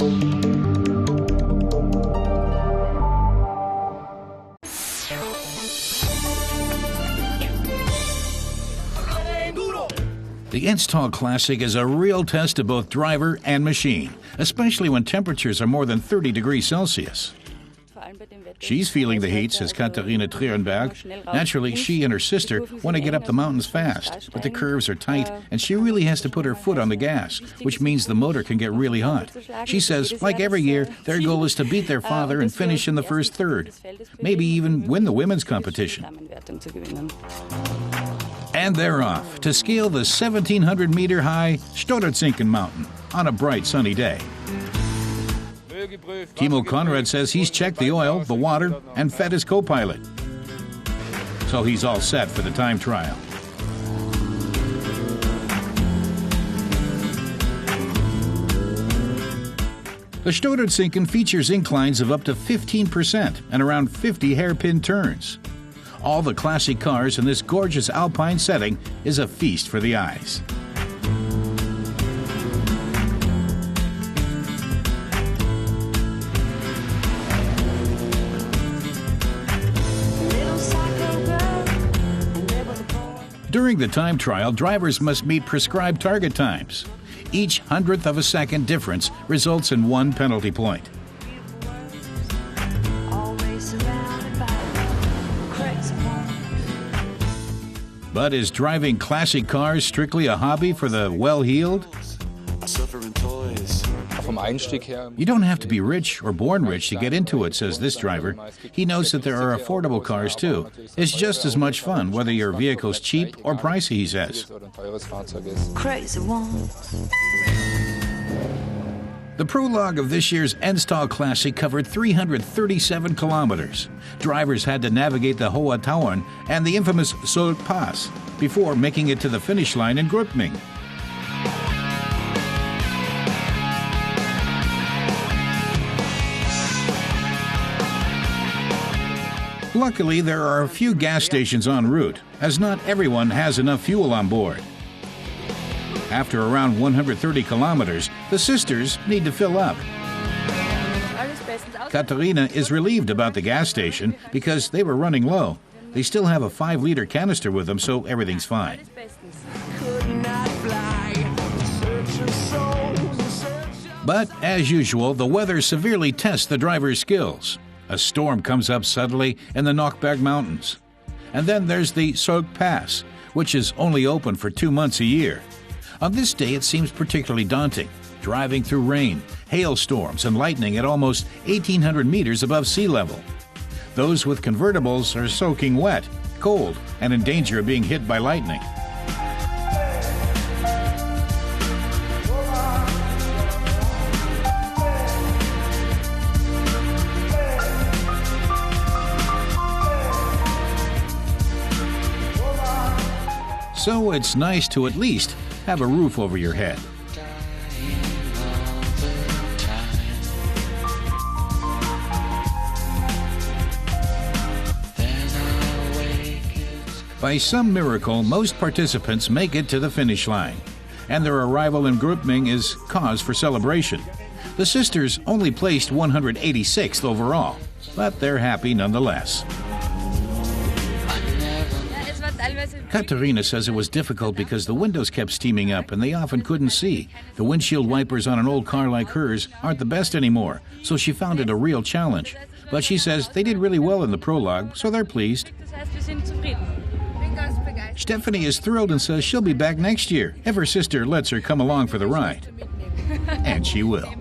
The Ennstal Classic is a real test of both driver and machine, especially when temperatures are more than 30 degrees Celsius. She's feeling the heat, says Katharina Trierenberg. Naturally, she and her sister want to get up the mountains fast, but the curves are tight, and she really has to put her foot on the gas, which means the motor can get really hot. She says, like every year, their goal is to beat their father and finish in the first third, maybe even win the women's competition. And they're off to scale the 1,700-meter-high Stotterzinken mountain on a bright, sunny day. Timo Conrad says he's checked the oil, the water, and fed his co-pilot. So he's all set for the time trial. The Stotterzinken features inclines of up to 15% and around 50 hairpin turns. All the classic cars in this gorgeous alpine setting is a feast for the eyes. During the time trial, drivers must meet prescribed target times. Each hundredth of a second difference results in 1 penalty point. But is driving classic cars strictly a hobby for the well-heeled? You don't have to be rich or born rich to get into it, says this driver. He knows that there are affordable cars too. It's just as much fun whether your vehicle's cheap or pricey, he says. The prologue of this year's Ennstal Classic covered 337 kilometers. Drivers had to navigate the Hohe Tauern and the infamous Solt Pass before making it to the finish line in Grüppning. Luckily, there are a few gas stations en route, as not everyone has enough fuel on board. After around 130 kilometers, the sisters need to fill up. Katharina is relieved about the gas station because they were running low. They still have a 5-liter canister with them, so everything's fine. But, as usual, the weather severely tests the driver's skills. A storm comes up suddenly in the Nockberg Mountains. And then there's the Solt Pass, which is only open for 2 months a year. On this day, it seems particularly daunting, driving through rain, hailstorms, and lightning at almost 1,800 meters above sea level. Those with convertibles are soaking wet, cold, and in danger of being hit by lightning. So it's nice to at least have a roof over your head. By some miracle, most participants make it to the finish line, and their arrival in Grüppning is cause for celebration. The sisters only placed 186th overall, but they're happy nonetheless. Katharina says it was difficult because the windows kept steaming up and they often couldn't see. The windshield wipers on an old car like hers aren't the best anymore, so she found it a real challenge. But she says they did really well in the prologue, so they're pleased. Stephanie is thrilled and says she'll be back next year if her sister lets her come along for the ride. And she will.